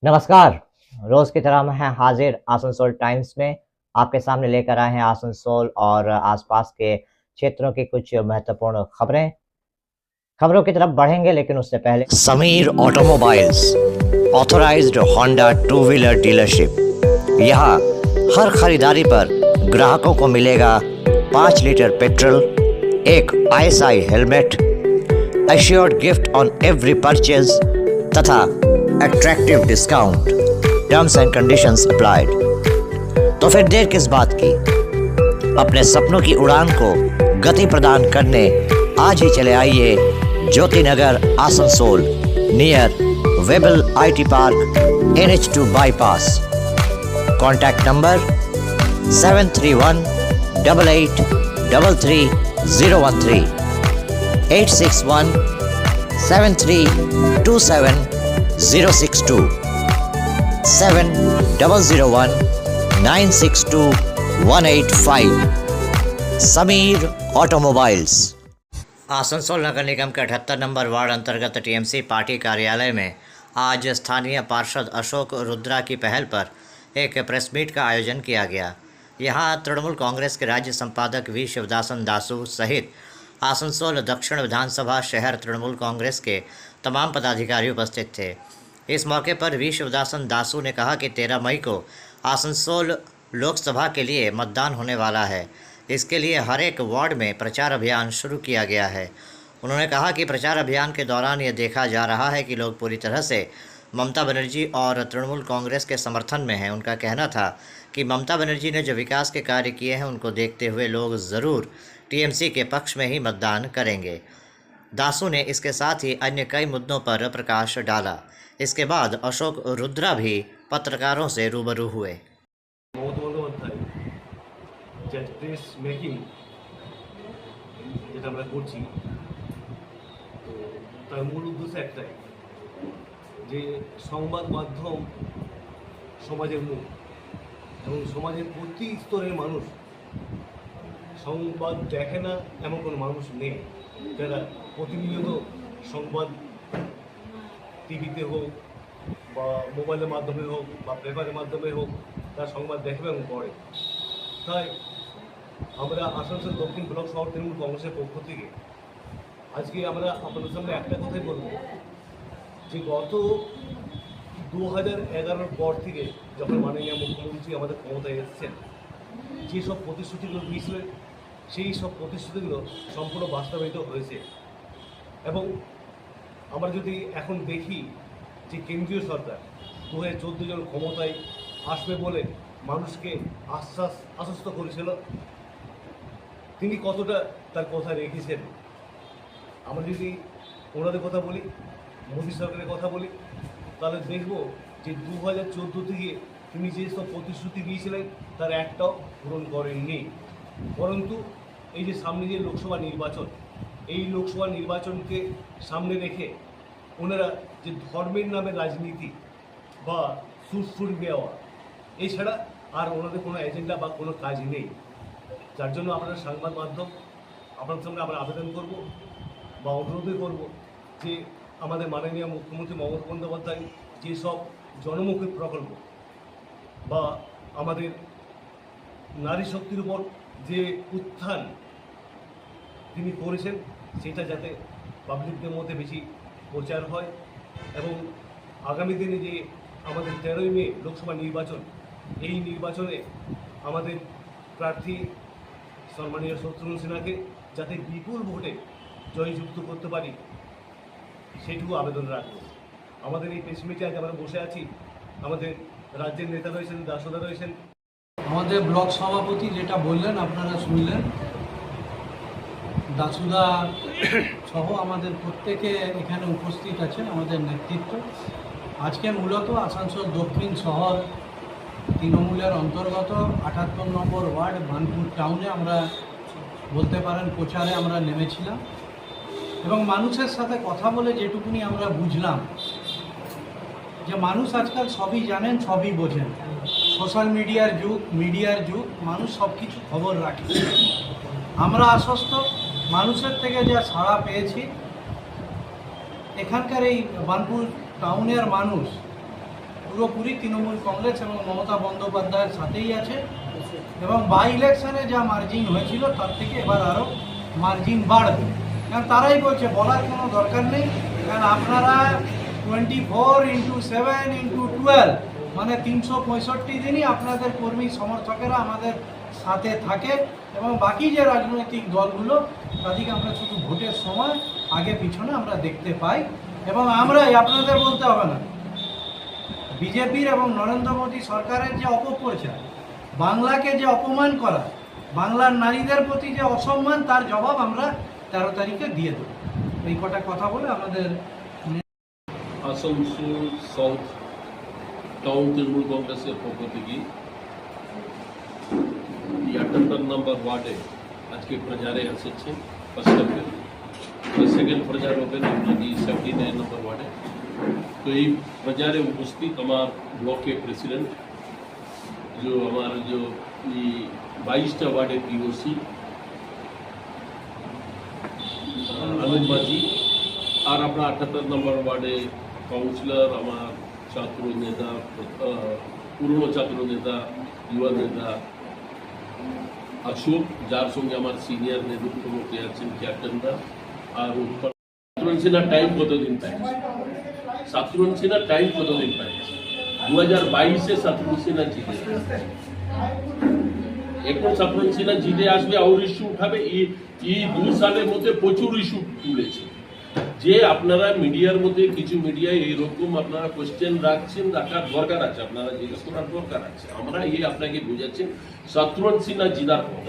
नमस्कार। रोज की तरह मैं हाजिर आसनसोल टाइम्स में आपके सामने लेकर आए हैं आसनसोल और आसपास के क्षेत्रों की कुछ महत्वपूर्ण खबरों की तरफ बढ़ेंगे, लेकिन उससे पहले Sameer automobiles authorised Honda two wheeler dealership. यहाँ हर खरीदारी पर ग्राहकों को मिलेगा 5 लीटर पेट्रोल, एक ISI helmet, assured gift on every purchase तथा attractive discount. Terms and conditions applied. तो फिर देर किस बात की, अपने सपनों की उड़ान को गति प्रदान करने आज ही चले आइए Jyoti Nagar Asansol, near Webel IT park, NH2 bypass. Contact number 7318833013, 8617327062, 7001962185। Sameer automobiles. Asansol नगर निगम के 78 नंबर वार्ड अंतर्गत TMC पार्टी कार्यालय में आज स्थानीय पार्षद अशोक रुद्रा की पहल पर एक प्रेस मीट का आयोजन किया गया। यहां तृणमूल कांग्रेस के राज्य संपादक V शिवदासन दासू सहित आसनसोल दक्षिण विधानसभा शहर तृणमूल कांग्रेस के तमाम पदाधिकारी उपस्थित थे। इस मौके पर V शिवदासन दासू ने कहा कि 13 मई को आसनसोल लोकसभा के लिए मतदान होने वाला है। इसके लिए हर एक वार्ड में प्रचार अभियान शुरू किया गया है। उन्होंने कहा कि प्रचार अभियान के दौरान ये देखा जा रहा है कि लोग पूरी तरह से ममता बनर्जी और तृणमूल कांग्रेस के समर्थन में हैं। उनका कहना था कि ममता बनर्जी ने जो विकास के कार्य किए हैं उनको देखते हुए लोग ज़रूर TMC के पक्ष में ही मतदान करेंगे। दासू ने इसके साथ ही अन्य कई मुद्दों पर प्रकाश डाला। इसके बाद अशोक रुद्रा भी पत्रकारों से रूबरू हुए। প্রেস মেকিং যেটা আমরা করছি, তো তার মূল উদ্দেশ্য একটাই, যে সংবাদ মাধ্যম সমাজের মুখ এবং সমাজের প্রতি স্তরের মানুষ সংবাদ দেখে না এমন কোনো মানুষ নেই যারা প্রতিনিয়ত সংবাদ টিভিতে হোক বা মোবাইলের মাধ্যমে হোক বা পেপারের মাধ্যমে হোক তার সংবাদ দেখবে এবং পড়ে। তাই আমরা আসানসোল দক্ষিণ ব্লক শহর তৃণমূল কংগ্রেসের পক্ষ থেকে আজকে আমরা আপনাদের সামনে একটা কথাই বলবো, যে গত 2011-র পর থেকে যখন মাননীয় মুখ্যমন্ত্রী আমাদের ক্ষমতায় এসেছেন, যেসব প্রতিশ্রুতিগুলো দিয়েছিলেন সেই সব প্রতিশ্রুতিগুলো সম্পূর্ণ বাস্তবায়িত হয়েছে। এবং আমরা যদি এখন দেখি যে কেন্দ্রীয় সরকার 2014 জন ক্ষমতায় আসবে বলে মানুষকে আশ্বস্ত করেছিল, তিনি কতটা তার কথা রেখেছেন। আমরা যদি ওনাদের কথা বলি, মোদী সরকারের কথা বলি, তাহলে দেখব যে 2014 থেকে তিনি যেসব প্রতিশ্রুতি দিয়েছিলেন তার একটাও পূরণ করেননি। পরন্তু এই যে সামনে যে লোকসভা নির্বাচন, এই লোকসভা নির্বাচনকে সামনে রেখে ওনারা যে ধর্মের নামে রাজনীতি বা সুর দেওয়া, এছাড়া আর ওনাদের কোনো এজেন্ডা বা কোনো কাজ নেই। যার জন্য আপনারা সংবাদ মাধ্যম আপনাদের সামনে আমরা আবেদন করব বা অনুরোধই করব যে আমাদের মাননীয় মুখ্যমন্ত্রী মমতা বন্দ্যোপাধ্যায় যেসব জনমুখী প্রকল্প বা আমাদের নারী শক্তির উপর যে উত্থান তিনি করেছেন, সেটা যাতে পাবলিকদের মধ্যে বেশি প্রচার হয় এবং আগামী দিনে যে আমাদের 13ই মে লোকসভা নির্বাচন, এই নির্বাচনে আমাদের প্রার্থী সম্মানীয় শত্রুঘ্ন সিনহাকে যাতে বিপুল ভোটে জয়যুক্ত করতে পারি সেটুকু আবেদন রাখবো। আমাদের এই প্রেস মিটে আজ আমরা বসে আছি, আমাদের রাজ্যের নেতা রয়েছেন, দাসদা রয়েছেন, আমাদের ব্লক সভাপতি যেটা বললেন আপনারা শুনলেন, দাসুদা সহ আমাদের প্রত্যেকে এখানে উপস্থিত আছেন আমাদের নেতৃত্ব। আজকে মূলত আসানসোল দক্ষিণ শহর তৃণমূলের অন্তর্গত 78 নম্বর ওয়ার্ড বানপুর টাউনে আমরা বলতে পারেন প্রচারে আমরা নেমেছিলাম এবং মানুষের সাথে কথা বলে যেটুকুনি আমরা বুঝলাম যে মানুষ আজকাল সবই জানেন, সবই বোঝেন। সোশ্যাল মিডিয়ার যুগ, মানুষ সব কিছু খবর রাখে। আমরা আশ্বস্ত, মানুষের থেকে যা সাড়া পেয়েছি, এখানকার এই বানপুর টাউনের মানুষ পুরোপুরি তৃণমূল কংগ্রেস এবং মমতা বন্দ্যোপাধ্যায়ের সাথেই আছে এবং বাই ইলেকশনে যা মার্জিন হয়েছিল তার থেকে এবার আরও মার্জিন বাড়বে। কারণ তারাই বলছে, বলার কোনো দরকার নেই, কারণ আপনারা 24x7x12 মানে 365 দিনই আপনাদের কর্মী সমর্থকেরা আমাদের সাথে থাকে এবং বাকি যে রাজনৈতিক দলগুলো তাদেরকে আমরা শুধু ভোটের সময় আগে পিছনে আমরা দেখতে পাই। এবং আমরাই, আপনাদের বলতে হবে না, বিজেপির এবং নরেন্দ্র মোদী সরকারের যে অপপ্রচার, বাংলাকে যে অপমান করা, বাংলার নারীদের প্রতি যে অসম্মান, তার জবাব আমরা 13 তারিখে দিয়ে দেবো। এই কটা কথা বলে আমাদের আসানসোল সাউথ টাউন তৃণমূল কংগ্রেসের পক্ষ থেকে 78 নম্বর ওয়ার্ডে আজকে প্রচারে এসেছে। ফার্স্ট এপ্রিল সেকেন্ড প্রচার হবে 79 নম্বর ওয়ার্ডে। তো এই প্রচারে উপস্থিত আমার ব্লকের প্রেসিডেন্ট, जो हमारा जो 22টা ওয়ার্ডের পিওসি আনন্দ মাঝি, আর আমরা 78 নম্বর ওয়ার্ডে কাউন্সিলর, আমার ছাত্র নেতা, পুরনো ছাত্র নেতা, যুবা নেতা অশোক, যার সঙ্গে আমার সিনিয়র নেতৃত্বমূর্তি আছেন ক্যাপ্টেনরা। আর শত্রুঘ্ন সিনহার টাইম কতদিন পায়? শত্রুঘ্ন সিনহার টাইম কতদিন পায়? 2022-এ শত্রুঘ্ন সিনহা জিতে, এখন শত্রুঘ্ন সিনহা জিতে আসবে, আর ইস্যু উঠাবে। এই 2 সালের মধ্যে প্রচুর ইস্যু তুলেছে, যে আপনারা মিডিয়ার মধ্যে কিছু মিডিয়ায় এইরকম আপনারা কোশ্চেন রাখছেন, রাখার দরকার আছে, আপনারা জিজ্ঞেস করার দরকার আছে। আমরা আপনাকে বুঝাচ্ছেন শত্রুঘ্ন সিনহা জিতার পর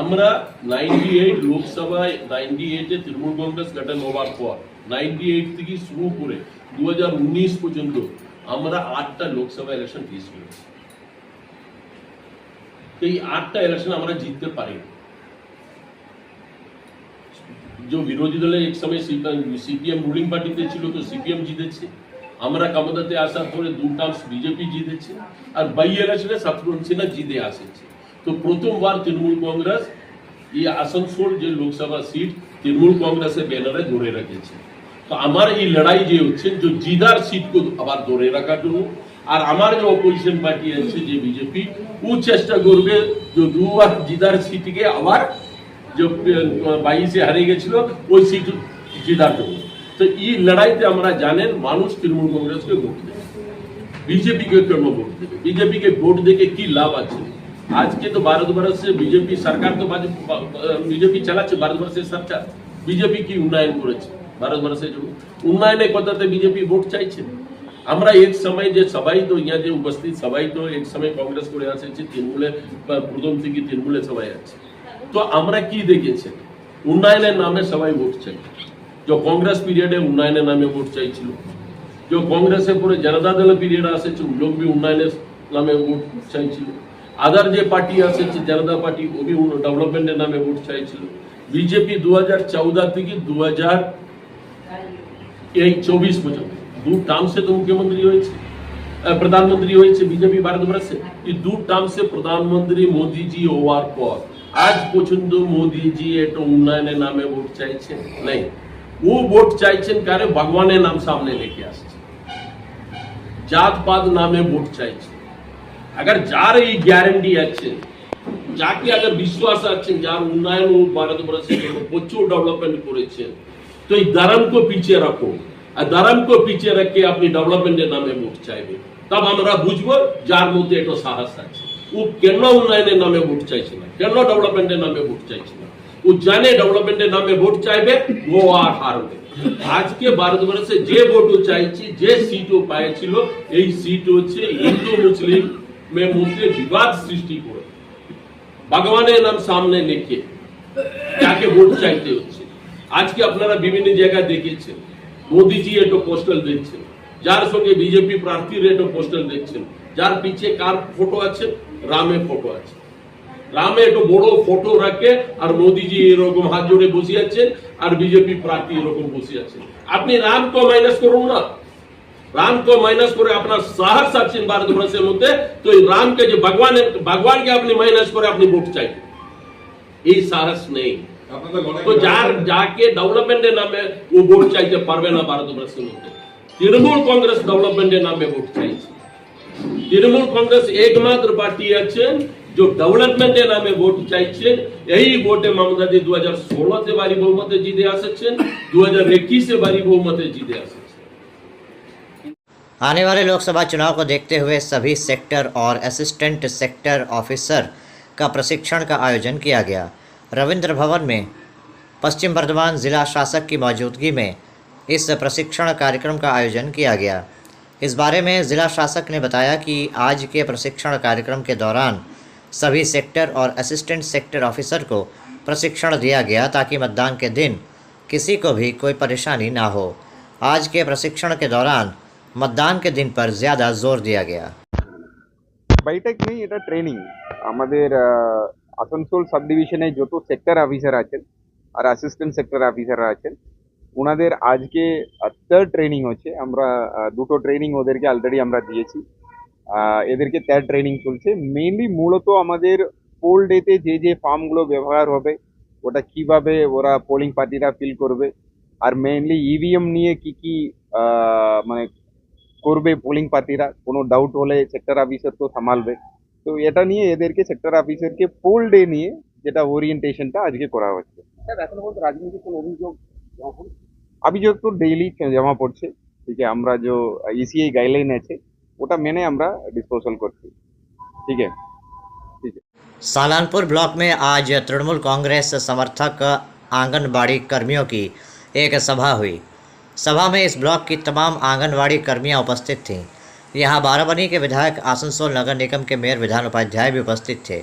আমরা 98 লোকসভায় 98-এ তৃণমূল কংগ্রেস গঠন হওয়ার পর 98 থেকে শুরু করে 2019 পর্যন্ত আমরা 8টা লোকসভা ইলেকশন ফেস করেছি। এই 8টা ইলেকশন আমরা জিততে পারি। जो विरोधी दल एक समय सीपीएम रूलिंग पार्टीতে ছিল, তো সিপিএম জিতেছে। আমরা ক্ষমতাতে আসার পরে 2 টার্মস বিজেপি জিতেছে, আর বাই ইলেকশনে শত্রুঘ্ন সিনহা জিতে আসছে। তো প্রথমবার তৃণমূল কংগ্রেস এই আসানসোল যে লোকসভা সিট তৃণমূল কংগ্রেসের ব্যানারে ধরে রেখেছে। তো আমার এই লড়াই যে হচ্ছে, যে জিদার সিটকে আবার ধরে রাখার জন্য, আর আমার যে অপোজিশন পার্টি আছে যে বিজেপি, ও চেষ্টা করবে যে 2বার জিদার সিটকে আবার जो 22-এ হারিয়ে গেছিল ওই সিট জেতার জন্য। তো এই লড়াইতে আমরা জানেন মানুষ তৃণমূল কংগ্রেসকে ভোট দেবে, বিজেপিকে কেন ভোট দেবে? বিজেপিকে ভোট দেখে কি লাভ আছে? আজকে তো ভারতবর্ষে বিজেপি সরকার, তো বিজেপি চালাচ্ছে ভারতবর্ষের সরকার। বিজেপি কি উন্নয়ন করেছে ভারতবর্ষের জন্য? উন্নয়নের কথাতে বিজেপি ভোট চাইছে। আমরা এক সময় যে সবাই তো ইয়া যে উপস্থিত সবাই তো এক সময় কংগ্রেস করে আসছে, তৃণমূলে প্রথম থেকে তৃণমূলে সবাই আছে। তো আমরা কি দেখেছি? উন্নয়নের নামে সবাই ভোট চাই। যে কংগ্রেস পিরিয়ডে উন্নয়নের নামে ভোট চাইছিল, যে কংগ্রেসের পরে জনতা দল পিরিয়ড আসছে, লোক भी উন্নয়নের নামে ভোট চাইছিল। আদার যে পার্টি আসছে জনতা পার্টি, ও भी ডেভেলপমেন্টের নামে ভোট চাইছিল। বিজেপি 2014 থেকে 2024 পর্যন্ত 2 টার্মসে তো মুখ্যমন্ত্রী হয়েছে, প্রধানমন্ত্রী হয়েছে বিজেপি ভারতবর্ষে। এই 2 টার্মসে প্রধানমন্ত্রী মোদীজি হওয়ার পর আজ পর্যন্ত মোদীজি এটা উন্নয়নের নামে ভোট চাইছেন নাই। ও ভোট চাইছেন কারে? ভগবানের নাম সামনে রেখে আসছে, জাতপাত নামে ভোট চাইছে। अगर যার এই গ্যারান্টি আছে, যাকে अगर বিশ্বাস আছে, যার উন্নয়ন ও ভারতবর্ষে প্রচুর ডেভেলপমেন্ট করেছেন, তো এই ধর্মকে পিছিয়ে রাখো, আর ধর্মকে পিছিয়ে রেখে আপনি ডেভেলপমেন্টের নামে ভোট চাইবে, তব আমরা বুঝবো যার মধ্যে এটা সাহস আছে। ও কেন উন্নয়নের নামে ভোট চাইছে না, কেন ডেভেলপমেন্টের নামে ভোট চাইছে না? ও জানে ডেভেলপমেন্টের নামে ভোট চাইবে, ও আর হারবে। আজকে ভারতবর্ষে যে ভোটও চাইছে, যে সিটও পাইছিল, এই সিট হচ্ছে হিন্দু মুসলিম মধ্যে বিবাদ সৃষ্টি করে ভগবানের নাম সামনে রেখে যাকে ভোট চাইতে হচ্ছে। আজকে আপনারা বিভিন্ন জায়গায় দেখেছেন মোদীজি একটা পোস্টাল দিচ্ছেন, যার সঙ্গে বিজেপি প্রার্থীর একটা পোস্টাল দিচ্ছেন, যার পিছে কার ফটো আছে? রামের ফটো আছে। রামে একটা বড় ফটো রাখে, আর মোদীজি এরকম হাত জোড়ে বসে আছেন, আর বিজেপি প্রার্থী এরকম বসে আছেন। আপনি রামকে মাইনাস করুন না, রামকে মাইনাস করে আপনার সাহস আছেন ভারতবর্ষের মধ্যে, তো এই রামকে যে ভগবানকে আপনি মাইনাস করে আপনি ভোট চাইবেন, এই সাহস নেই। তো যাকে ডেভেলপমেন্টের নামে ও ভোট চাইতে পারবে না ভারতবর্ষের মধ্যে। তৃণমূল কংগ্রেস ডেভেলপমেন্টের নামে ভোট চাইছে, তৃণমূল কংগ্রেস একমাত্র পার্টি আছেন जो डेवलपमेंटेर नामे भोट চাইছেন। এই ভোটে মমতাদি 2016 বাড়ি বহুমতে জিতে আসছেন, 2021 বাড়ি বহুমতে জিতে আসছেন। आने वाले लोकसभा चुनाव को देखते हुए सभी सेक्टर और असिस्टेंट सेक्टर ऑफिसर का प्रशिक्षण का आयोजन किया गया। रविंद्र भवन में पश्चिम बर्धमान जिला शासक की मौजूदगी में इस प्रशिक्षण कार्यक्रम का आयोजन किया गया। इस बारे में जिला शासक ने बताया कि आज के प्रशिक्षण कार्यक्रम के दौरान सभी सेक्टर और असिस्टेंट सेक्टर ऑफिसर को प्रशिक्षण दिया गया ताकि मतदान के दिन किसी को भी कोई परेशानी ना हो। आज के प्रशिक्षण के दौरान मतदान के दिन पर ज़्यादा जोर दिया गया। বাইটেক নেই, এটা ট্রেনিং। আমাদের আসানসোল সাব ডিভিশনে যত সেক্টর অফিসার আছেন আর অ্যাসিস্ট্যান্ট সেক্টর অফিসাররা আছেন ওনাদের আজকে থার্ড ট্রেনিং হচ্ছে। আমরা দুটো ট্রেনিং ওদেরকে অলরেডি আমরা দিয়েছি, এদেরকে থার্ড ট্রেনিং চলছে। মেইনলি মূলত আমাদের পোল ডেতে যে যে ফর্মগুলো ব্যবহার হবে ওটা কিভাবে ওরা পোলিং পার্টিরা ফিল করবে, আর মেইনলি ইভিএম নিয়ে কি কি মানে করবে পোলিং পার্টিরা, কোনো ডাউট হলে সেক্টর অফিসার তো সামালবে। তো এটা নিয়ে এদেরকে সেক্টর অফিসারকে পোল ডে নিয়ে যেটা ওরিয়েন্টেশনটা আজকে করা হচ্ছে। এখন পর্যন্ত রাজনীতির কোনো অভিযোগ তো ডেইলি জমা পড়ছে, ঠিক আছে। আমরা যে ইসিআই গাইডলাইন আছে ওটা মেনে আমরা ডিসपोजल করছি, ठीक है। सालानपुर ब्लॉक में आज तृणमूल कांग्रेस समर्थक आंगनबाड़ी कर्मियों की एक सभा हुई। सभा में इस ब्लॉक की तमाम आंगनबाड़ी कर्मियां उपस्थित थीं। यहां बाराबनी के विधायक आसनसोल नगर निगम के मेयर विधान उपाध्याय भी उपस्थित थे।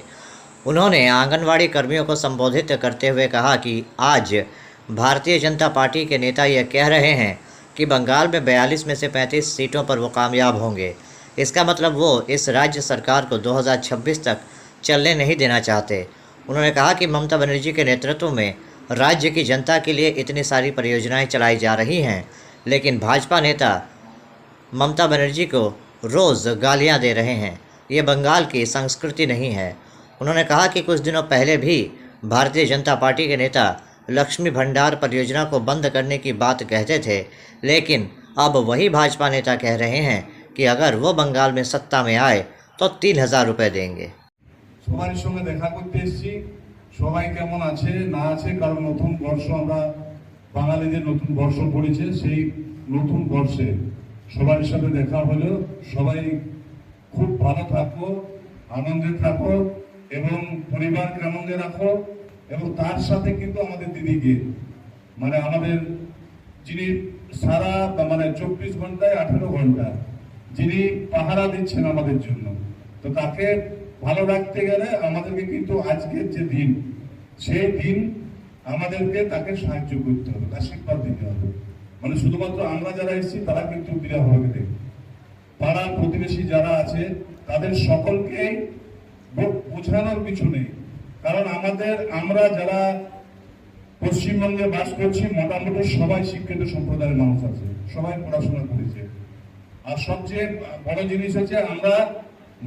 उन्होंने आंगनबाड़ी कर्मियों को संबोधित करते हुए कहा कि आज भारतीय जनता पार्टी के नेता यह कह रहे हैं कि बंगाल में 42 में से 35 सीटों पर वो कामयाब होंगे। इसका मतलब वो इस राज्य सरकार को 2026 तक चलने नहीं देना चाहते। उन्होंने कहा कि ममता बनर्जी के नेतृत्व में राज्य की जनता के लिए इतनी सारी परियोजनाएं चलाई जा रही हैं, लेकिन भाजपा नेता ममता बनर्जी को रोज़ गालियां दे रहे हैं। ये बंगाल की संस्कृति नहीं है। उन्होंने कहा कि कुछ दिनों पहले भी भारतीय जनता पार्टी के नेता लक्ष्मी भंडार परियोजना को बंद करने की बात कहते थे, लेकिन अब वही भाजपा नेता कह रहे हैं कि अगर वो बंगाल में सत्ता में आए तो 3000 रुपये देंगे। সবার সঙ্গে দেখা করতে এসেছি, সবাই কেমন আছে না আছে, কারণ নতুন বর্ষ আমরা বাঙালিদের নতুন বর্ষ পড়েছে, সেই নতুন বর্ষে সবার সাথে দেখা হলো। সবাই খুব ভালো থাকো, আনন্দে থাকো এবং পরিবারকে আনন্দে রাখো। এবং তার সাথে কিন্তু আমাদের দিদিকে মানে আমাদের যিনি সারা মানে 24 ঘন্টায় 18 ঘন্টা যিনি পাহারা দিচ্ছেন আমাদের জন্য, তো তাকে ভালো রাখতে গেলে আমাদেরকে কিন্তু আজকের যে দিন সেই দিন আমাদেরকে তাকে সাহায্য করতে হবে, আশীর্বাদ দিতে হবে। মানে শুধুমাত্র আমরা যারা এসেছি তারা কিন্তু বিরাট হবে দেবে, পাড়া প্রতিবেশী যারা আছে তাদের সকলকে বোঝানোর কিছু নেই। কারণ আমরা যারা পশ্চিমবঙ্গে বাস করছি মোটামুটি সবাই শিক্ষিত সম্প্রদায়ের মানুষ আছে, সবাই পড়াশোনা করেছে। আর সবচেয়ে বড় জিনিস হচ্ছে আমরা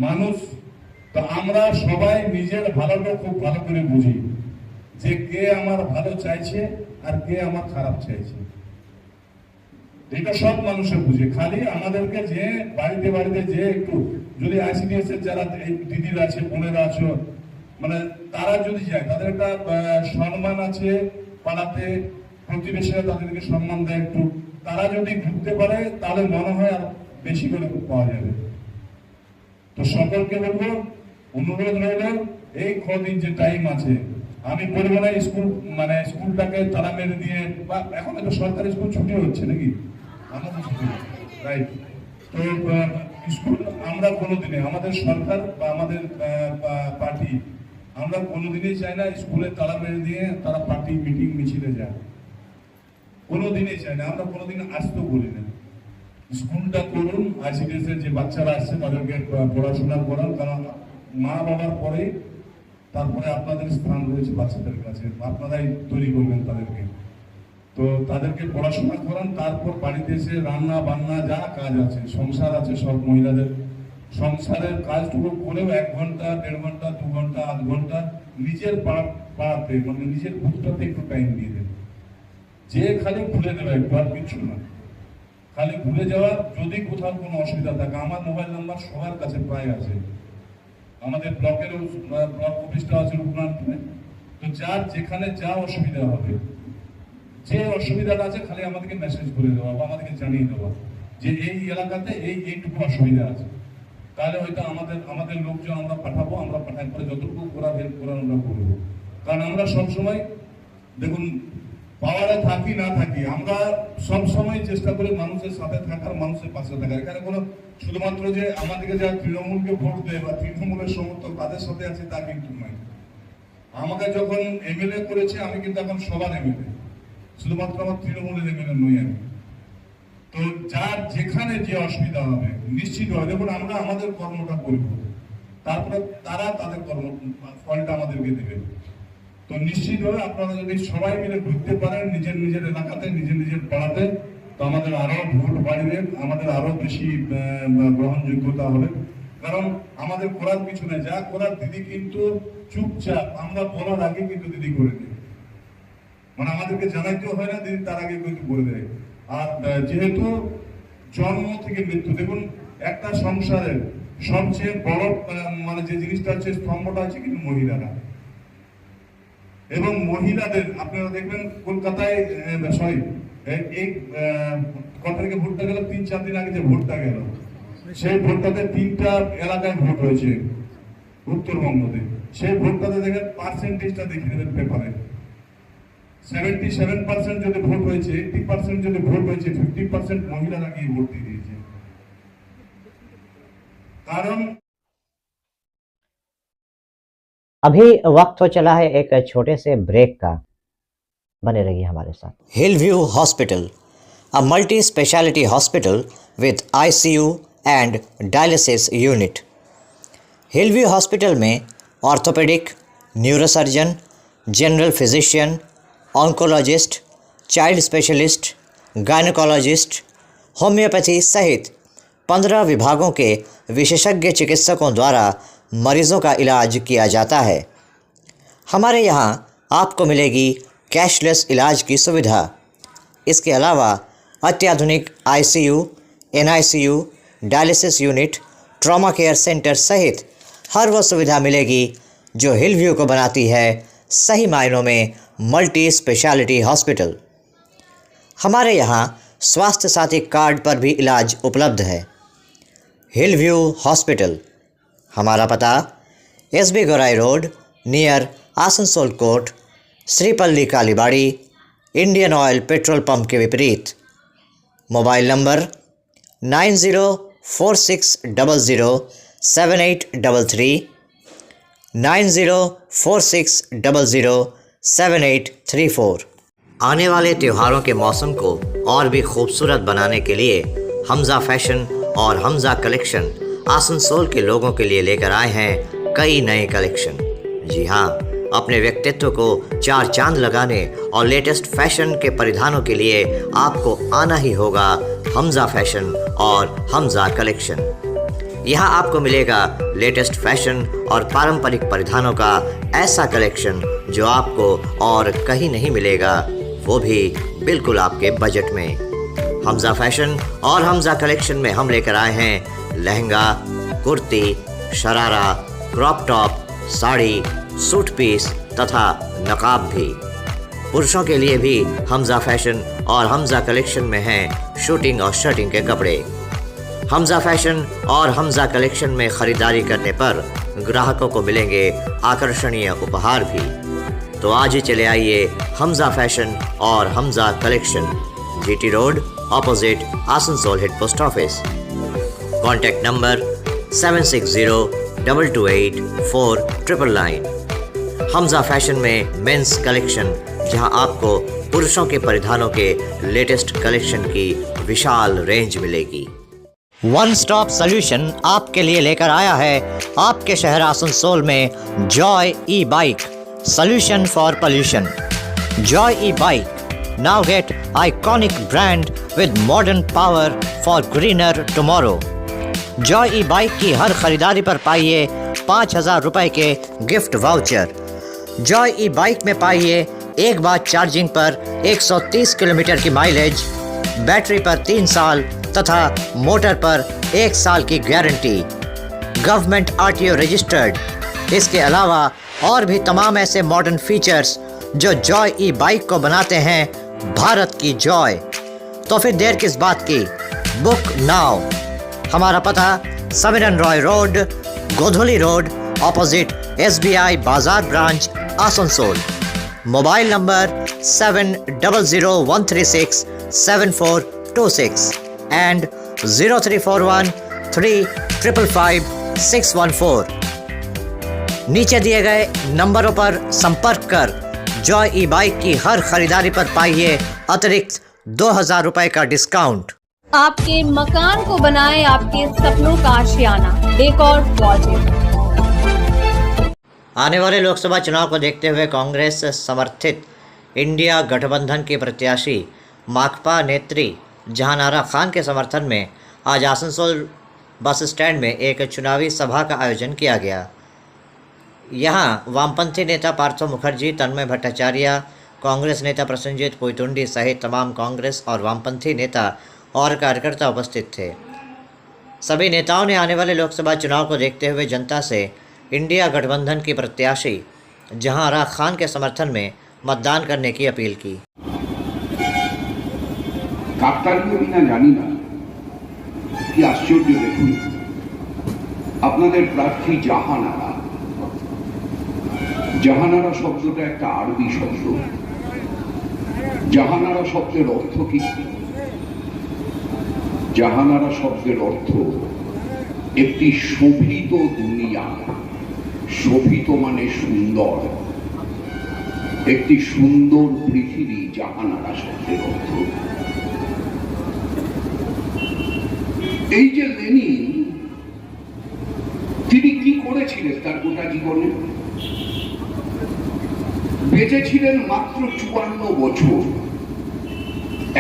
মানুষ, তো আমরা সবাই নিজের ভালোটা খুব ভালো করে বুঝি যে কে আমার ভালো চাইছে আর কে আমার খারাপ চাইছে। এটা সব মানুষের বুঝে, খালি আমাদেরকে যে বাড়িতে বাড়িতে যে একটু যদি আইসিডিএস এর যারা দিদিরা আছে বোনেরা আছে মানে তারা যদি যায় তাদের একটা সম্মান আছে, পাড়াতে প্রতিবেশীরা তাদেরকে সম্মান দেয় একটু, তারা যদি ঘুরতে পারে তাহলে মনে হয় আর বেশি করে পাওয়া যাবে। তো সকলকে বলবো, অনুরোধ রইল এই কদিন যে টাইম আছে আমি বলবো না স্কুল মানে স্কুলটাকে তালা মেরে দিয়ে, বা এখন তো সরকারি স্কুল ছুটি হচ্ছে নাকি, আমাদের ছুটি রাইট। তো স্কুল আমরা কোনোদিনে আমাদের সরকার বা আমাদের পার্টি আমরা কোনোদিনই চাই না স্কুলে তালা মেরে দিয়ে তারা পার্টি মিটিং মিছিলে যায়, কোনোদিনই চাই না। আমরা কোনোদিন আসতেও বলি না। স্কুলটা করুন, আইসিডিএস এর যে বাচ্চারা আসছে তাদেরকে পড়াশোনা করান, কারণ মা বাবার পরে তারপরে আপনাদের স্থান রয়েছে বাচ্চাদের কাছে, আপনারাই তৈরি করবেন তাদেরকে। তো তাদেরকে পড়াশোনা করান, তারপর বাড়িতে এসে রান্না বান্না যা কাজ আছে সংসার আছে সব মহিলাদের সংসারের কাজটুকু করেও 1 ঘন্টা 1.5 ঘন্টা 2 ঘন্টা 8 ঘন্টা নিজের পাড়াতে মানে নিজের বুকটাতে একটু টাইম দিয়ে দেন, যে খালি ভুলে দেবে একটু আর কিছু না। খালি ঘুরে যাওয়ার, যদি কোথাও কোনো অসুবিধা থাকে আমার মোবাইল নাম্বার সবার কাছে প্রায় আছে, আমাদের ব্লকেরও ব্লক অফিসটা আছে রূপনাথপুরে। তো যার যেখানে যা অসুবিধা হবে, যে অসুবিধাটা আছে খালি আমাদেরকে মেসেজ করে দেওয়া বা আমাদেরকে জানিয়ে দেওয়া যে এই এলাকাতে এইটুকু অসুবিধা আছে, তাহলে হয়তো আমাদের লোকজন আমরা পাঠাবো, আমরা পাঠানোর পরে যতটুকু করার হেল্প করার আমরা করবো। কারণ আমরা সবসময় দেখুন পাওয়ারে থাকি না থাকি, আমরা সবসময় চেষ্টা করি মানুষের সাথে থাকার, মানুষের পাশে থাকার। এখানে কোনো শুধুমাত্র যে আমাদেরকে যারা তৃণমূলকে ভোট দেয় বা তৃণমূলের সমর্থক তাদের সাথে আছে তা কিন্তু নয়। আমাকে যখন এমএলএ করেছে আমি কিন্তু এখন সবার এমএলএ, শুধুমাত্র আমার তৃণমূলের এমএলএ নই আমি। তো যার যেখানে যে অসুবিধা হবে নিশ্চিত হয়, দেখুন আমরা আমাদের কর্মটা করব, তারপরে তারা তাদের কর্ম ফলটা আমাদেরকে দেবে। তো নিশ্চিতভাবে আপনারা যদি সবাই মিলে ঘুরতে পারেন নিজের নিজের এলাকাতে, নিজের নিজের পাড়াতে, তো আমাদের আরো ভোট বাড়বে, আমাদের আরো বেশি গ্রহণযোগ্যতা হবে। কারণ আমাদের করার কিছু নেই, যা করার দিদি কিন্তু চুপচাপ আমরা বলার আগে কিন্তু দিদি করে দেয়, মানে আমাদেরকে জানাইতেও হয় না, দিদি তার আগে কিন্তু করে দেয়। আর যেহেতু জন্ম থেকে মৃত্যু, দেখুন একটা সংসারের সবচেয়ে বড় মানে যে জিনিসটা হচ্ছে স্তম্ভটা আছে কিন্তু মহিলারা, এবং মহিলাদের আপনারা দেখবেন কলকাতায় সরি এই কত তারিখে ভোটটা গেল, 3-4 দিন আগে যে ভোটটা গেল, সেই ভোটটাতে 3টা এলাকায় ভোট হয়েছে উত্তরবঙ্গতে। সেই ভোটটাতে দেখেন পার্সেন্টেজটা দেখে নেবেন পেপারে, 77% যদি ভোট হয়েছে, 80% যদি ভোট হয়েছে, 50% মহিলারা গিয়ে ভোট দিয়ে দিয়েছে। কারণ अभी वक्त हो चला है एक छोटे से ब्रेक का, बने रहिए हमारे साथ। Hillview Hospital, a multi-speciality hospital with ICU and dialysis unit. Hillview Hospital में orthopaedic, neurosurgeon, general physician, oncologist, child specialist, gynaecologist, homeopathy सहित 15 विभागों के विशेषज्ञ चिकित्सकों द्वारा मरीज़ों का इलाज किया जाता है। हमारे यहाँ आपको मिलेगी कैशलेस इलाज की सुविधा। इसके अलावा अत्याधुनिक ICU, NICU, dialysis unit, trauma care centre सहित हर वो सुविधा मिलेगी जो हिलव्यू को बनाती है सही मायनों में मल्टी स्पेशलिटी हॉस्पिटल। हमारे यहाँ स्वास्थ्य साथी कार्ड पर भी इलाज उपलब्ध है। हिलव्यू हॉस्पिटल, हमारा पता SB Gourai road near Asansol court, Shripalli Kalibari, Indian oil petrol pump के विपरीत। Mobile number 9046007833, 9046007834। आने वाले त्योहारों के मौसम को और भी खूबसूरत बनाने के लिए हमजा फैशन और हमजा कलेक्शन आसनसोल के लोगों के लिए लेकर आए हैं कई नए कलेक्शन। जी हाँ, अपने व्यक्तित्व को 4 चांद लगाने और लेटेस्ट फैशन के परिधानों के लिए आपको आना ही होगा हमजा फैशन और हमजा कलेक्शन। यहाँ आपको मिलेगा लेटेस्ट फैशन और पारंपरिक परिधानों का ऐसा कलेक्शन जो आपको और कहीं नहीं मिलेगा, वो भी बिल्कुल आपके बजट में। हमजा फैशन और हमजा कलेक्शन में हम लेकर आए हैं lehenga, kurti, sharara, crop top, sari, suit piece तथा नकाब भी। पुरुषों के लिए भी हमजा फैशन और हमजा कलेक्शन में हैं शूटिंग और शर्टिंग के कपड़े। हमजा फैशन और हमजा कलेक्शन में ख़रीदारी करने पर ग्राहकों को मिलेंगे आकर्षणीय उपहार भी। तो आज ही चले आइए हमजा फैशन और Hamza collection, GT road opposite Asansol head post office. Contact number 7602284999। Hamza fashion में मेंस कलेक्शन, जहां आपको पुरुषों के परिधानों के लेटेस्ट कलेक्शन की विशाल रेंज मिलेगी। वन स्टॉप सॉल्यूशन आपके लिए लेकर आया है आपके शहर आसनसोल में Joy E bike, solution for pollution. Joy E bike now get iconic brand with modern power for greener tomorrow। Joy E bike की हर खरीदारी पर पाइए 5000 रुपए के गिफ्ट वाउचर। जॉय ई बाइक में पाइए एक बार चार्जिंग पर 130 किलोमीटर की माइलेज, बैटरी पर 3 साल तथा मोटर पर 1 साल की गारंटी। Government RTO registered. इसके अलावा और भी तमाम ऐसे मॉडर्न फीचर्स जो जॉय ई बाइक को बनाते हैं भारत की जॉय। तो फिर देर किस बात की, बुक नाउ। हमारा पता Samiran Roy road, गोधुली road, opposite SBI बाजार branch, Asansol. Mobile number 7001367426 and 0341355614। नीचे दिए गए नंबरों पर संपर्क कर जॉय ई बाइक की हर खरीदारी पर पाइए अतिरिक्त 2000 रुपए का डिस्काउंट। आपके मकान को बनाए आपके सपनों का आशियाना। एक और प्रोजेक्ट। आने वाले लोकसभा चुनाव को देखते हुए कांग्रेस समर्थित इंडिया गठबंधन की प्रत्याशी माकपा नेत्री जहानारा खान के समर्थन में आज आसनसोल बस स्टैंड में एक चुनावी सभा का आयोजन किया गया। यहाँ वामपंथी नेता पार्थो मुखर्जी, तन्मय भट्टाचार्य, कांग्रेस नेता प्रसन्नजीत पोयतुंडी सहित तमाम कांग्रेस और वामपंथी नेता और कार्यकर्ता उपस्थित थे। सभी नेताओं ने आने वाले लोकसभा चुनाव को देखते हुए जनता से इंडिया गठबंधन की प्रत्याशी जहानारा खान के समर्थन में मतदान करने की अपील की। জানি না কি আশ্চর্য, দেখুন আপনাদের প্রার্থী জাহানারা। জাহানারা শব্দটা একটা আরবি শব্দ। জাহানারা শব্দের অর্থ কি? জাহানারা শব্দের অর্থ একটি শোভিত দুনিয়া। শোভিত মানে সুন্দর, একটি সুন্দর পৃথিবী জাহানারা শব্দের অর্থ। এই যে লেনিন, তিনি কি করেছিলেন তার গোটা জীবনে? বেঁচেছিলেন মাত্র 54 বছর।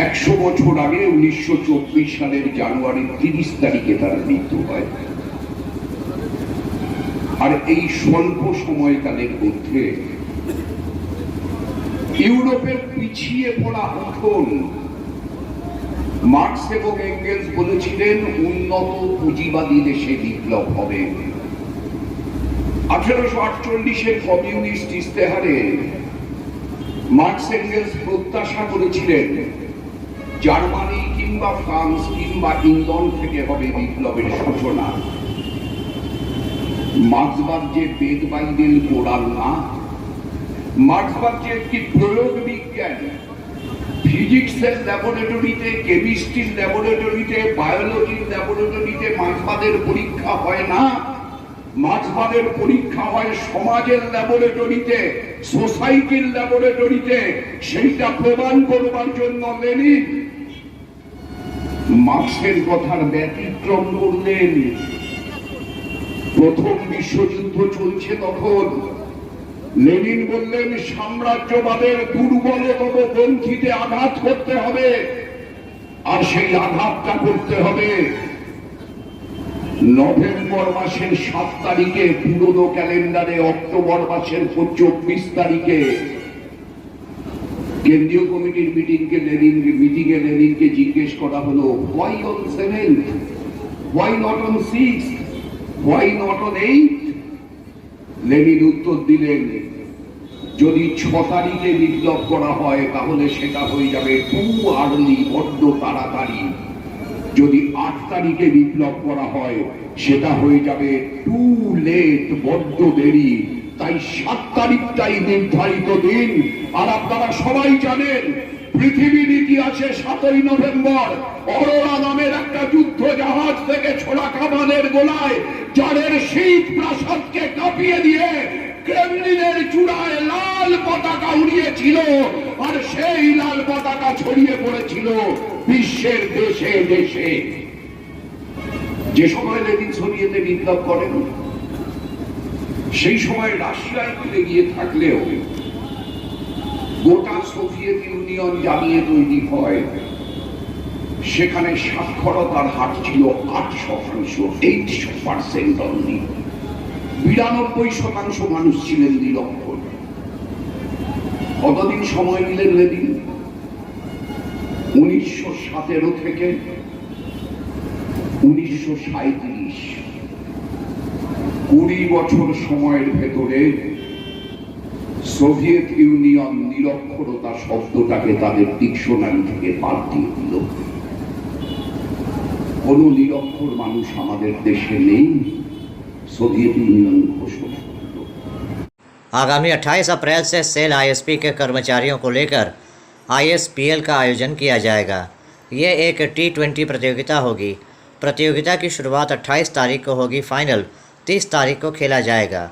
100 বছর আগে 1924 সালের জানুয়ারির 30 তারিখে তার মৃত্যু হয়। আর এই স্বল্প সময়কালের মধ্যে ইউরোপের পিছিয়ে পড়া উঠোন মার্কস এবং এঙ্গেলস বলেছিলেন উন্নত পুঁজিবাদী দেশে বিপ্লব হবে। 1848-এর কমিউনিস্ট ইস্তেহারে মার্কস এঙ্গেলস প্রত্যাশা করেছিলেন জার্মানি কিংবা ফ্রান্স কিংবা ইংল্যান্ড থেকে হবে বিপ্লবের সূচনা। মার্ক্সবাদ যে বেদ বাইবেল কোরআন না, মার্ক্সবাদ যে একটি প্রয়োগ বিজ্ঞান। ফিজিক্সের ল্যাবরেটরিতে, কেমিস্ট্রির ল্যাবরেটরিতে, বায়োলজির ল্যাবরেটরিতে মার্ক্সবাদের পরীক্ষা হয় না। মার্ক্সবাদের পরীক্ষা হয় সমাজের ল্যাবরেটরিতে, সোসাইটির ল্যাবরেটরিতে। সেইটা প্রমাণ করবার জন্য লেনিন মার্ক্সের কথার ব্যতিক্রম করলেন। প্রথম বিশ্বযুদ্ধ চলছে তখন লেনিন বললেন সাম্রাজ্যবাদের দুর্বলতম গ্রন্থিতে আঘাত করতে হবে, আর সেই আঘাতটা করতে হবে নভেম্বর মাসের 7 তারিখে, পুরনো ক্যালেন্ডারে অক্টোবর মাসের 24 তারিখে। কেন্দ্রীয় কমিটির মিটিংয়ে লেনিনকে জিজ্ঞেস করা হলো, why on 7th, why not on 6th, why not on 8? Lenin উত্তর দিলেন, যদি 6 তারিখে বিপ্লব করা হয় তাহলে সেটা হয়ে যাবে টু আর্লি, বড্ড তাড়াতাড়ি। যদি 8 তারিখে বিপ্লব করা হয় সেটা হয়ে যাবে টু লেট, বড্ড দেরি। তাই 7 তারিখটাই নির্ধারিত দিন। আর আপনারা সবাই জানেন পৃথিবীর ইতিহাসে 7ই নভেম্বর অরোরা নামের একটা যুদ্ধ জাহাজ থেকে ছোড়া কামানের গোলায় জারের শীত প্রাসাদকে কাঁপিয়ে দিয়ে ক্রেমলিনের চূড়ায় লাল পতাকা উড়িয়েছিল। আর সেই লাল পতাকা ছড়িয়ে পড়েছিল বিশ্বের দেশে দেশে। যে সময় লেনিন সোভিয়েতে বিপ্লব করেন সেই সময় রাশিয়ায় ফিরে গিয়ে থাকলেও গোটা সোভিয়েত ইউনিয়ন জ্বালিয়ে তৈরি হয়। সেখানে সাক্ষরতার হার ছিল 8%, 8% অনলি। 92% মানুষ ছিলেন নিরক্ষর। কতদিন সময় নিলেন লেনিন? 1917 থেকে 1937 20 বছর সময়ের ভেতরে সোভিয়েত ইউনিয়ন নিরক্ষরতা শব্দটাকে তাদের ডিকশনারি থেকে বাদ দিয়ে দিল। কোন নিরক্ষর মানুষ আমাদের দেশে নেই, सोवियत यूनियन घोषणा। आगामी 28 अप्रैल से सेल आईएसपी के कर्मचारियों को लेकर आईएसपीएल का आयोजन किया जाएगा। ये एक T20 प्रतियोगिता होगी। प्रतियोगिता की शुरुआत 28 तारीख को होगी, फाइनल 30 तारीख को खेला जाएगा।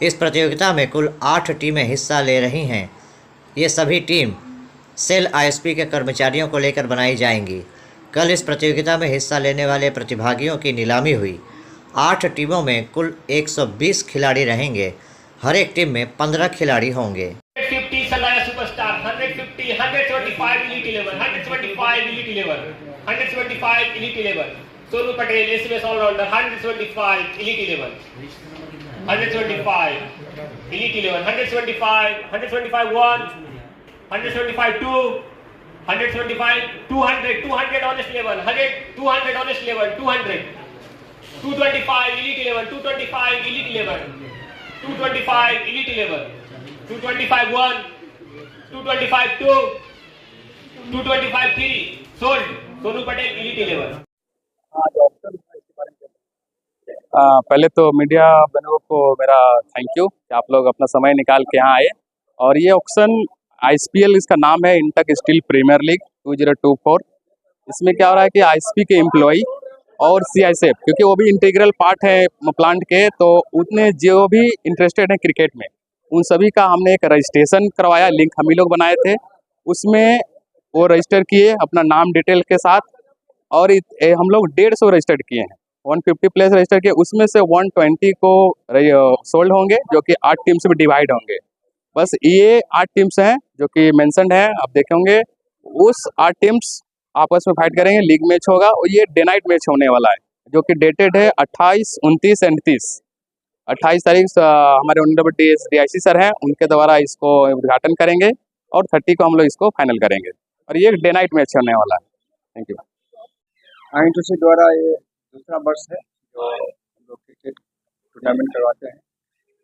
इस प्रतियोगिता में कुल 8 टीमें हिस्सा ले रही हैं। ये सभी टीम सेल आईएसपी के कर्मचारियों को लेकर बनाई जाएंगी। कल इस प्रतियोगिता में हिस्सा लेने वाले प्रतिभागियों की नीलामी हुई। 8 टीमों में कुल 120 खिलाड़ी रहेंगे। हर एक टीम में 15 खिलाड़ी होंगे। 150 सलाया superstar, 150, 125 elite 11, 125 elite 11, 125 elite 11. Sonu Patel SMS allrounder, 125 elite 11, 125 elite 11, 125 1, 125 2, 125 200, 200 honest level, 100 200 honest level, 200. 225 elite 11, 225 elite 11, 225 elite 11, 225 1, 225 2, 225 3, sold. Sonu Patel elite 11. पहले तो मीडिया बंधुओं को मेरा थैंक यू कि आप लोग अपना समय निकाल के यहाँ आए। और ये ऑक्शन आईएसपीएल इसका नाम है, इंटक स्टील प्रीमियर लीग 2024। इसमें क्या हो रहा है कि आईएसपी के एम्प्लॉई और सीआईएसएफ, क्योंकि वो भी इंटीग्रल पार्ट है प्लांट के, तो उतने जो भी इंटरेस्टेड हैं क्रिकेट में उन सभी का हमने एक रजिस्ट्रेशन करवाया, लिंक हम ही लोग बनाए थे। उसमें वो रजिस्टर किए अपना नाम डिटेल के साथ, और हम लोग 150 रजिस्टर्ड किए हैं, 150 प्लेस रजिस्टर किए। उसमें से 120 को सोल्ड होंगे, जो कि 8 टीम्स में डिवाइड होंगे। बस ये 8 टीम्स हैं जो कि मेंशनड है, आप देखेंगे। उस 8 टीम्स आपस में फाइट करेंगे, लीग मैच होगा, और ये डे नाइट मैच होने वाला है, जो कि डेटेड है 28, 29 एंड 30। 28 तारीख हमारे ऑनरेबल DIC सर हैं, उनके द्वारा इसको उद्घाटन करेंगे, और 30 को हम लोग इसको फाइनल करेंगे, और ये डे नाइट मैच होने वाला है। Thank you. INTUC द्वारा ये दूसरा वर्ष है जो हम लोग क्रिकेट टूर्नामेंट करवाते हैं,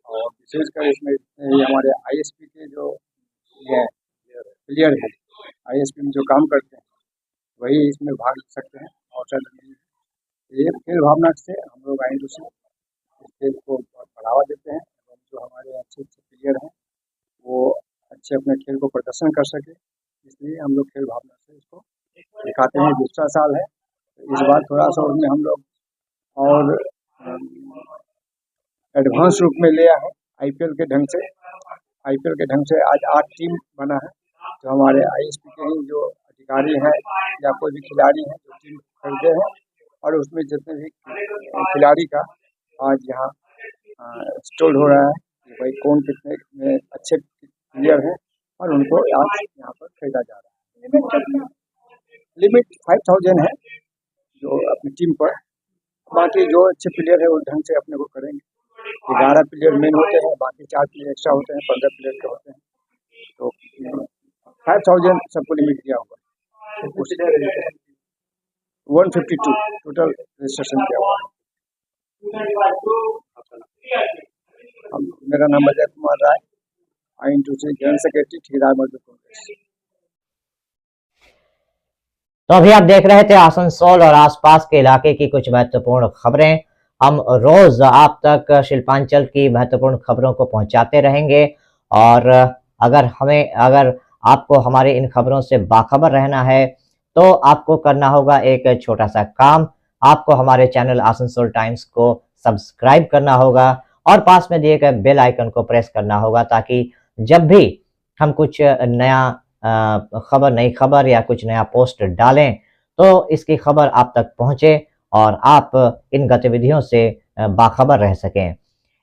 और विशेषकर इसमें ये हमारे आईएसपी के जो प्लेयर हैं, आईएसपी में जो काम करते हैं, वही इसमें भाग ले सकते हैं। और ये खेल भावना से हम लोग INTUC इस खेल को बढ़ावा देते हैं, और जो हमारे अच्छे अच्छे प्लेयर हैं वो अच्छे अपने खेल को प्रदर्शन कर सके, इसलिए हम लोग खेल भावना से इसको दिखाते हैं। दूसरा साल है, इस बार थोड़ा सा उसमें हम लोग और एडवांस रूप में लिया है आईपीएल के ढंग से। आईपीएल के ढंग से आज 8 टीम बना है, जो हमारे आईएसपी के ही जो अधिकारी हैं या कोई भी खिलाड़ी हैं जो टीम खरीदे हैं, और उसमें जितने भी खिलाड़ी का आज यहाँ स्टोल हो रहा है कि भाई कौन कितने में अच्छे प्लेयर हैं, और उनको आज यहाँ पर खरीदा जा रहा है। लिमिट 5000 है जो अपनी टीम पर, बाकी जो अच्छे प्लेयर है उस ढंग से अपने को करेंगे। 11 प्लेयर मेन होते हैं, बाकी 4 प्लेयर एक्स्ट्रा होते हैं, 15 प्लेयर के होते हैं, तो 5000 सबको लिमिट दिया हुआ है। 152 टोटल रजिस्ट्रेशन किया हुआ है। मेरा नाम Ajay Kumar Rai, INTUC general secretary ठेकेदार मजदूर कांग्रेस। तो अभी आप देख रहे थे आसनसोल और आसपास के इलाके की कुछ महत्वपूर्ण खबरें। हम रोज आप तक शिल्पांचल की महत्वपूर्ण खबरों को पहुंचाते रहेंगे, और अगर आपको हमारे इन खबरों से बाखबर रहना है तो आपको करना होगा एक छोटा सा काम। आपको हमारे चैनल आसनसोल टाइम्स को सब्सक्राइब करना होगा, और पास में दिए गए बेल आइकन को प्रेस करना होगा, ताकि जब भी हम कुछ नया नई खबर या कुछ नया पोस्ट डालें तो इसकी खबर आप तक पहुंचे और आप इन गतिविधियों से बाखबर रह सकें।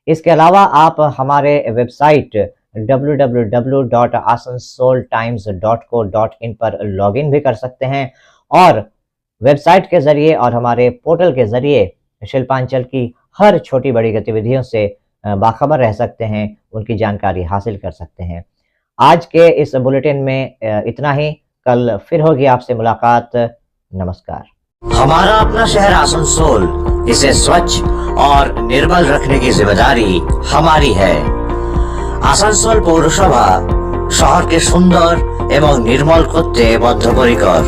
इसके अलावा आप हमारे वेबसाइट www.asansoltimes.co.in पर लॉगिन भी कर सकते हैं, और वेबसाइट के जरिए और हमारे पोर्टल के जरिए शिल्पांचल की हर छोटी बड़ी गतिविधियों से बाखबर रह सकते हैं, उनकी जानकारी हासिल कर सकते हैं। आज के इस बुलेटिन में इतना ही। कल फिर होगी आपसे मुलाकात। नमस्कार। हमारा अपना शहर आसनसोल, इसे स्वच्छ और निर्मल रखने की जिम्मेदारी हमारी है। आसनसोल पौरसभा শহরকে সুন্দর এবং নির্মল করতে বদ্ধপরিকর।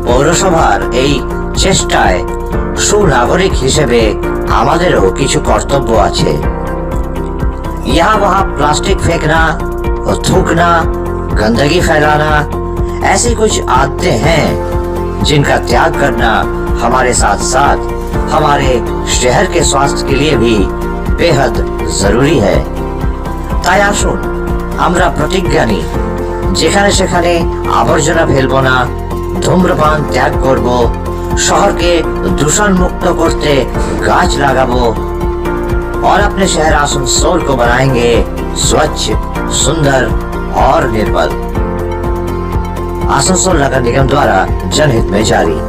পৌরসভার এই চেষ্টায় সুনাগরিক হিসেবে আমাদেরও কিছু কর্তব্য আছে। यहाँ वहाँ प्लास्टिक फेंकना, थूकना, गंदगी फैलाना, ऐसी कुछ आदतें हैं जिनका त्याग करना हमारे साथ साथ हमारे शहर के स्वास्थ्य के लिए भी बेहद जरूरी है। তাই আসুন আমরা প্রতিজ্ঞা নিই, যেখানে সেখানে আবর্জনা ফেলবো না, ধূম্রপান ত্যাগ করব, শহরকে দূষণ মুক্ত করতে গাছ লাগাবো और अपने शहर आसनसोल को बनाएंगे स्वच्छ, सुंदर और निर्मल। आसनसोल नगर निगम द्वारा जनहित में जारी।